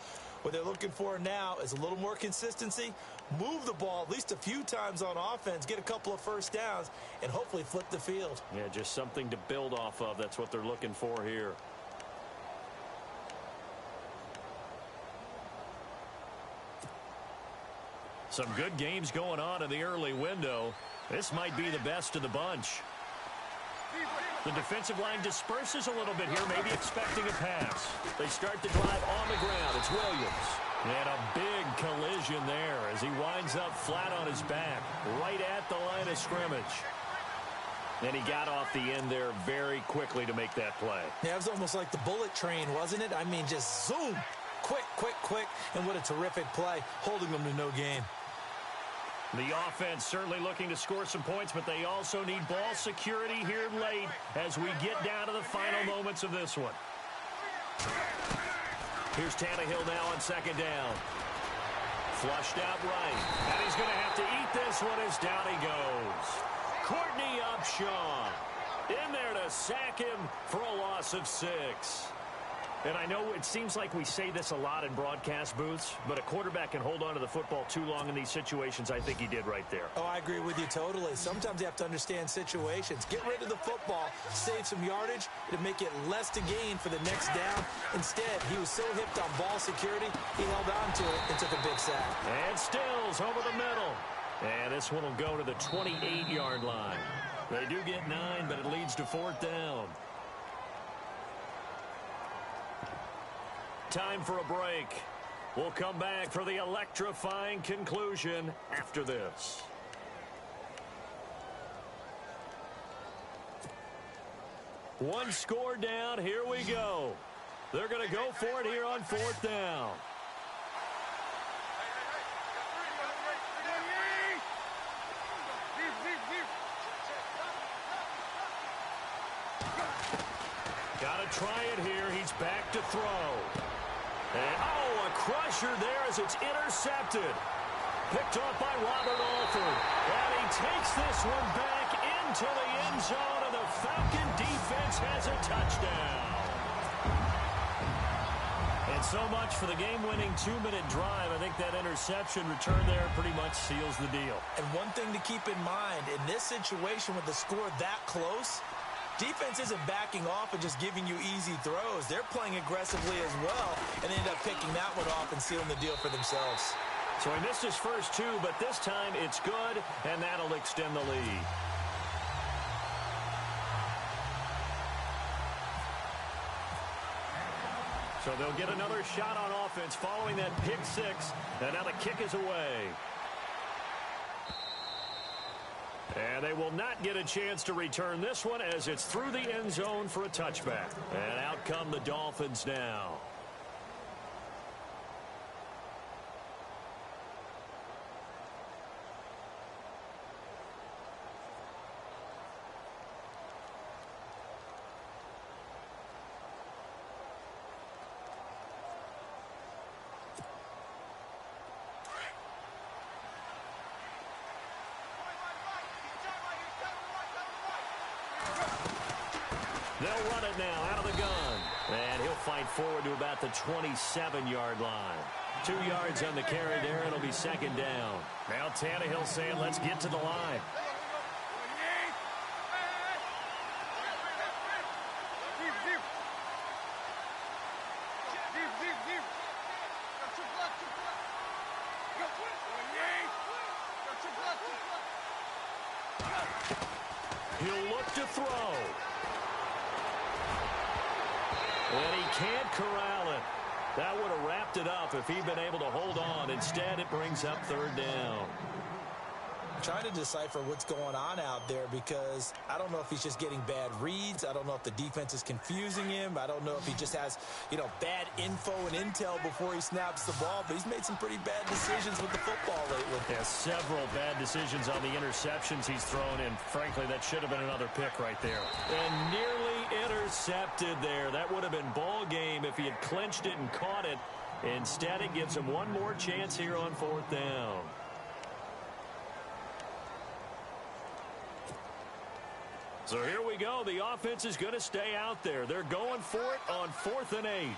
What they're looking for now is a little more consistency, move the ball at least a few times on offense, get a couple of first downs, and hopefully flip the field. Yeah, just something to build off of. That's what they're looking for here. Some good games going on in the early window. This might be the best of the bunch. The defensive line disperses a little bit here, maybe expecting a pass. They start the drive on the ground. It's Williams. And a big collision there as he winds up flat on his back, right at the line of scrimmage. And he got off the end there very quickly to make that play. Yeah, it was almost like the bullet train, wasn't it? I mean, just zoom. Quick, quick, quick. And what a terrific play, holding them to no gain. The offense certainly looking to score some points, but they also need ball security here late as we get down to the final moments of this one. Here's Tannehill now on second down. Flushed out right. And he's going to have to eat this one as down he goes. Courtney Upshaw in there to sack him for a loss of 6. And I know it seems like we say this a lot in broadcast booths, but a quarterback can hold on to the football too long in these situations. I think he did right there. Oh, I agree with you totally. Sometimes you have to understand situations. Get rid of the football, save some yardage, to make it less to gain for the next down. Instead, he was so hipped on ball security, he held on to it and took a big sack. And Stills over the middle. And this one will go to the 28-yard line. They do get 9, but it leads to 4th down. Time for a break. We'll come back for the electrifying conclusion after this. One score down. Here we go. They're going to go for it here on 4th down. Got to try it here. He's back to throw. And, a crusher there as it's intercepted. Picked off by Robert Alford. And he takes this one back into the end zone, and the Falcon defense has a touchdown. And so much for the game-winning 2-minute drive. I think that interception return there pretty much seals the deal. And one thing to keep in mind, in this situation with the score that close, defense isn't backing off and just giving you easy throws. They're playing aggressively as well, and they end up picking that one off and sealing the deal for themselves. So he missed his first 2, but this time it's good, and that'll extend the lead. So they'll get another shot on offense following that pick 6, and now the kick is away. And they will not get a chance to return this one as it's through the end zone for a touchback. And out come the Dolphins now. They'll run it now out of the gun. And he'll fight forward to about the 27-yard line. 2 yards on the carry there. It'll be 2nd down. Now Tannehill saying, let's get to the line. He'll look to throw. And he can't corral it. That would have wrapped it up if he'd been able to hold on. Instead, it brings up 3rd down. I'm trying to decipher what's going on out there because I don't know if he's just getting bad reads. I don't know if the defense is confusing him. I don't know if he just has, bad info and intel before he snaps the ball. But he's made some pretty bad decisions with the football lately. Yeah, several bad decisions on the interceptions he's thrown in. Frankly, that should have been another pick right there. And nearly intercepted there. That would have been ball game if he had clinched it and caught it. Instead, it gives him one more chance here on 4th down. So here we go. The offense is going to stay out there. They're going for it on 4th and 8.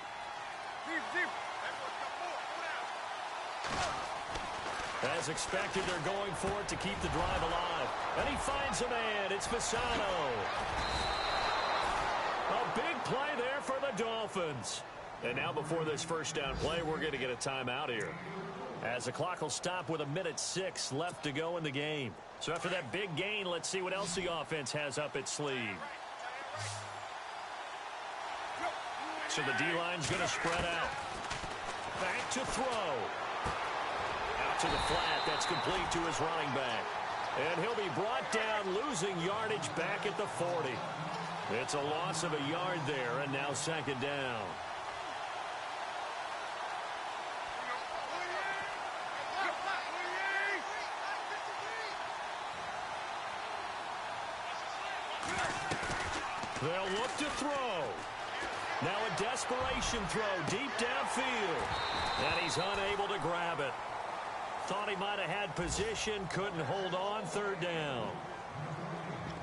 As expected, they're going for it to keep the drive alive. And he finds a man. It's Fasano. A big play there for the Dolphins. And now before this first down play, we're going to get a timeout here. As the clock will stop with 1:06 left to go in the game. So after that big gain, let's see what else the offense has up its sleeve. So the D-line's going to spread out. Back to throw. Out to the flat. That's complete to his running back. And he'll be brought down, losing yardage back at the 40. It's a loss of a yard there, and now 2nd down. They'll look to throw. Now a desperation throw deep downfield. And he's unable to grab it. Thought he might have had position, couldn't hold on, third down.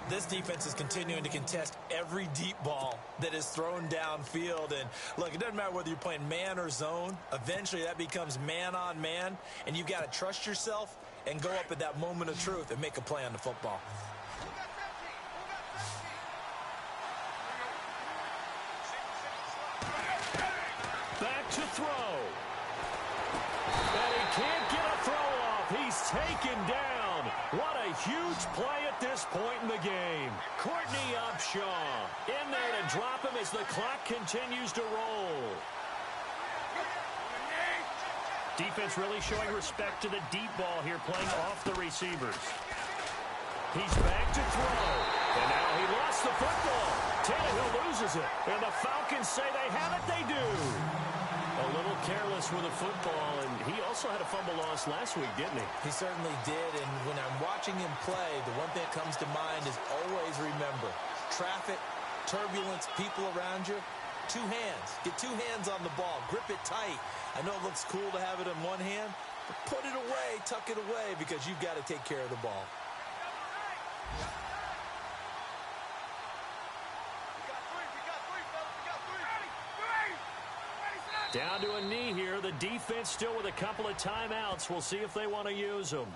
This defense is continuing to contest every deep ball that is thrown downfield. And look, it doesn't matter whether you're playing man or zone. Eventually that becomes man on man. And you've got to trust yourself and go up at that moment of truth and make a play on the football. Back to throw. And he can't get a throw off. He's taken down. What a huge play at this point in the game. Courtney Upshaw in there to drop him as the clock continues to roll. Defense really showing respect to the deep ball here, playing off the receivers. He's back to throw. And now he lost the football. Tannehill loses it. And the Falcons say they have it. They do. A little careless with the football, and he also had a fumble loss last week, didn't he? He certainly did, and when I'm watching him play, the one thing that comes to mind is always remember, traffic, turbulence, people around you, two hands. Get two hands on the ball. Grip it tight. I know it looks cool to have it in one hand, but put it away, tuck it away, because you've got to take care of the ball. Down to a knee here. The defense still with a couple of timeouts. We'll see if they want to use them.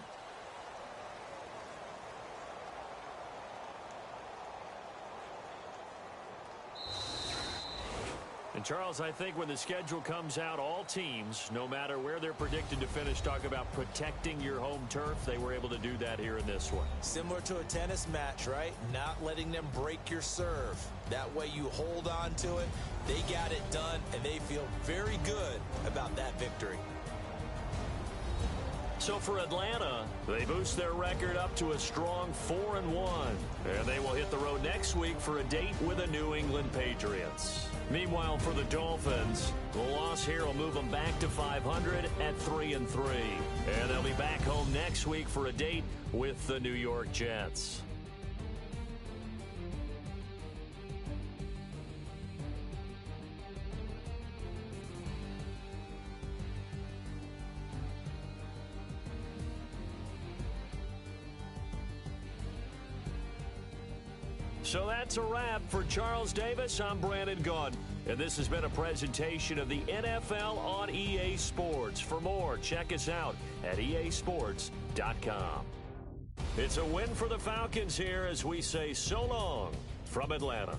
And, Charles, I think when the schedule comes out, all teams, no matter where they're predicted to finish, talk about protecting your home turf. They were able to do that here in this one. Similar to a tennis match, right? Not letting them break your serve. That way you hold on to it. They got it done, and they feel very good about that victory. So for Atlanta, they boost their record up to a strong 4-1. And they will hit the road next week for a date with the New England Patriots. Meanwhile, for the Dolphins, the loss here will move them back to 500 at 3-3. And they'll be back home next week for a date with the New York Jets. So that's a wrap. For Charles Davis, I'm Brandon Gaudin. And this has been a presentation of the NFL on EA Sports. For more, check us out at easports.com. It's a win for the Falcons here as we say so long from Atlanta.